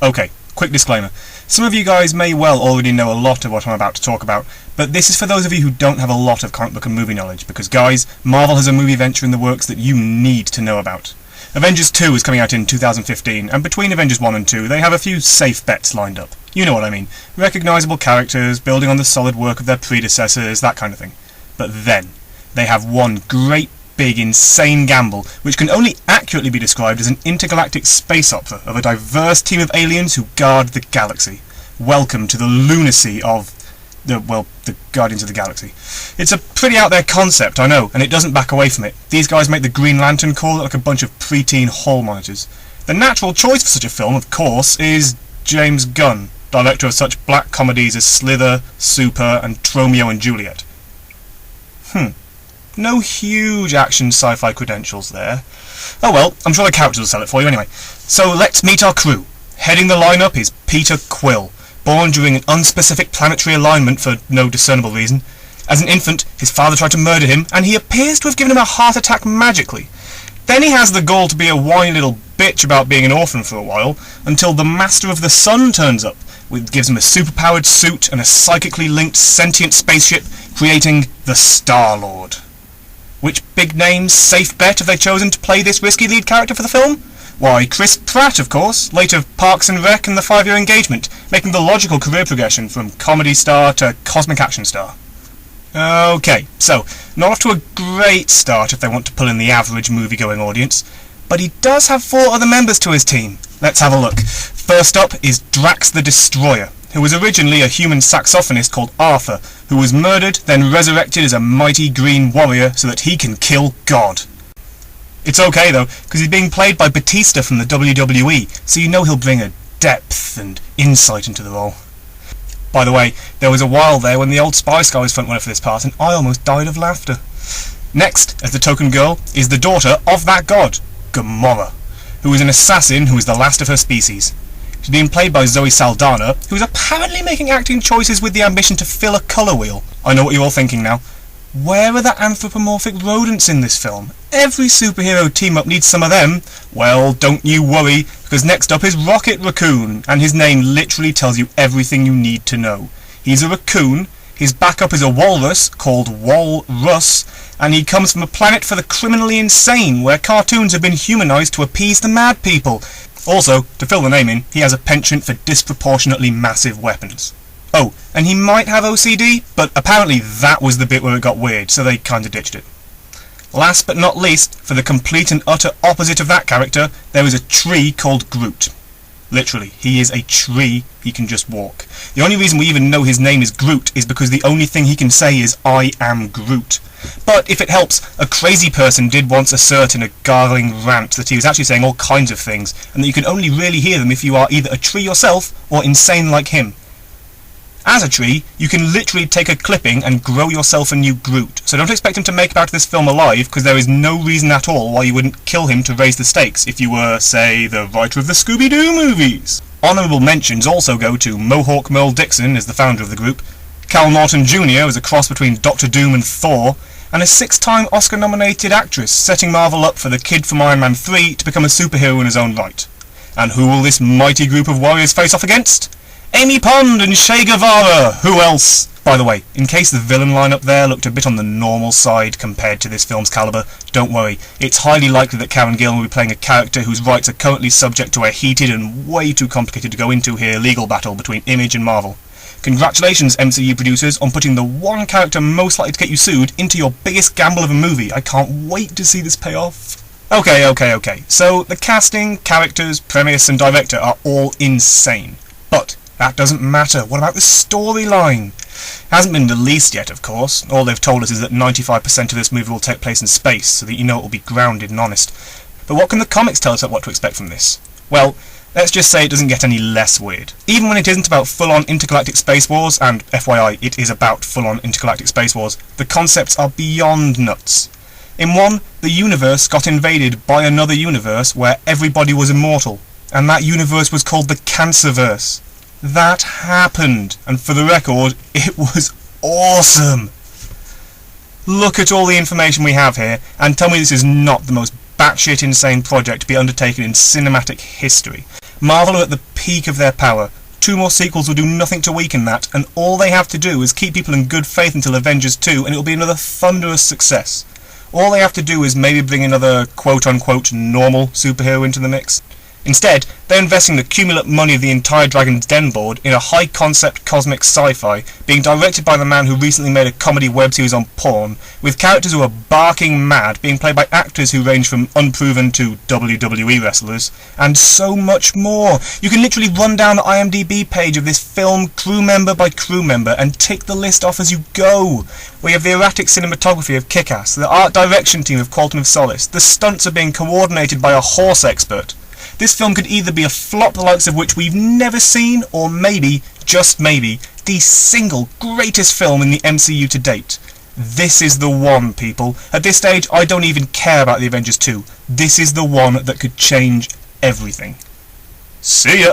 Okay, quick disclaimer. Some of you guys may well already know a lot of what I'm about to talk about, but this is for those of you who don't have a lot of comic book and movie knowledge, because guys, Marvel has a movie venture in the works that you need to know about. Avengers 2 is coming out in 2015, and between Avengers 1 and 2 they have a few safe bets lined up. You know what I mean. Recognisable characters, building on the solid work of their predecessors, that kind of thing. But then, they have one great big insane gamble, which can only accurately be described as an intergalactic space opera of a diverse team of aliens who guard the galaxy. Welcome to the lunacy of the Guardians of the Galaxy. It's a pretty out there concept, I know, and it doesn't back away from it. These guys make the Green Lantern Corps look like a bunch of preteen hall monitors. The natural choice for such a film, of course, is James Gunn, director of such black comedies as Slither, Super, and Tromeo and Juliet. No huge action sci-fi credentials there. Oh well, I'm sure the characters will sell it for you anyway. So let's meet our crew. Heading the lineup is Peter Quill, born during an unspecific planetary alignment for no discernible reason. As an infant, his father tried to murder him, and he appears to have given him a heart attack magically. Then he has the gall to be a whiny little bitch about being an orphan for a while, until the Master of the Sun turns up, which gives him a superpowered suit and a psychically linked sentient spaceship, creating the Star-Lord. Which big name, safe bet have they chosen to play this risky lead character for the film? Why, Chris Pratt, of course, later Parks and Rec and The 5-Year Engagement, making the logical career progression from comedy star to cosmic action star. Okay, so, not off to a great start if they want to pull in the average movie-going audience, but he does have 4 other members to his team. Let's have a look. First up is Drax the Destroyer, who was originally a human saxophonist called Arthur, who was murdered, then resurrected as a mighty green warrior so that he can kill God. It's okay though, because he's being played by Batista from the WWE, so you know he'll bring a depth and insight into the role. By the way, there was a while there when the old Spice Girl was frontrunner for this part, and I almost died of laughter. Next, as the token girl, is the daughter of that god, Gamora, who is an assassin who is the last of her species. She's being played by Zoe Saldana, who is apparently making acting choices with the ambition to fill a colour wheel. I know what you're all thinking now. Where are the anthropomorphic rodents in this film? Every superhero team-up needs some of them. Well, don't you worry, because next up is Rocket Raccoon, and his name literally tells you everything you need to know. He's a raccoon, his backup is a walrus, called Walrus, and he comes from a planet for the criminally insane, where cartoons have been humanised to appease the mad people. Also, to fill the name in, he has a penchant for disproportionately massive weapons. Oh, and he might have OCD, but apparently that was the bit where it got weird, so they kinda ditched it. Last but not least, for the complete and utter opposite of that character, there is a tree called Groot. Literally, he is a tree, he can just walk. The only reason we even know his name is Groot is because the only thing he can say is, "I am Groot." But if it helps, a crazy person did once assert in a gargling rant that he was actually saying all kinds of things, and that you can only really hear them if you are either a tree yourself or insane like him. As a tree, you can literally take a clipping and grow yourself a new Groot, so don't expect him to make it out of this film alive, because there is no reason at all why you wouldn't kill him to raise the stakes if you were, say, the writer of the Scooby-Doo movies. Honourable mentions also go to Mohawk Merle Dixon as the founder of the group, Cal Naughton Jr. as a cross between Doctor Doom and Thor, and a 6-time Oscar-nominated actress setting Marvel up for the kid from Iron Man 3 to become a superhero in his own right. And who will this mighty group of warriors face off against? Amy Pond and Che Guevara! Who else? By the way, in case the villain lineup there looked a bit on the normal side compared to this film's calibre, don't worry, it's highly likely that Karen Gillan will be playing a character whose rights are currently subject to a heated and way too complicated to go into here legal battle between Image and Marvel. Congratulations, MCU producers, on putting the one character most likely to get you sued into your biggest gamble of a movie. I can't wait to see this pay off. Okay. So, the casting, characters, premise and director are all insane. But that doesn't matter. What about the storyline? Hasn't been released yet, of course. All they've told us is that 95% of this movie will take place in space, so that you know it will be grounded and honest. But what can the comics tell us about what to expect from this? Well, let's just say it doesn't get any less weird. Even when it isn't about full-on intergalactic space wars, and FYI, it is about full-on intergalactic space wars, the concepts are beyond nuts. In one, the universe got invaded by another universe where everybody was immortal, and that universe was called the Cancerverse. That happened, and for the record, it was awesome. Look at all the information we have here, and tell me this is not the most batshit insane project to be undertaken in cinematic history. Marvel are at the peak of their power. 2 more sequels will do nothing to weaken that, and all they have to do is keep people in good faith until Avengers 2, and it'll be another thunderous success. All they have to do is maybe bring another quote-unquote normal superhero into the mix. Instead, they're investing the cumulative money of the entire Dragon's Den board in a high-concept cosmic sci-fi, being directed by the man who recently made a comedy web-series on porn, with characters who are barking mad, being played by actors who range from unproven to WWE wrestlers, and so much more. You can literally run down the IMDb page of this film crew member by crew member and tick the list off as you go. We have the erratic cinematography of Kick-Ass, the art direction team of Quantum of Solace, the stunts are being coordinated by a horse expert. This film could either be a flop the likes of which we've never seen, or maybe, just maybe, the single greatest film in the MCU to date. This is the one, people. At this stage, I don't even care about the Avengers 2. This is the one that could change everything. See ya!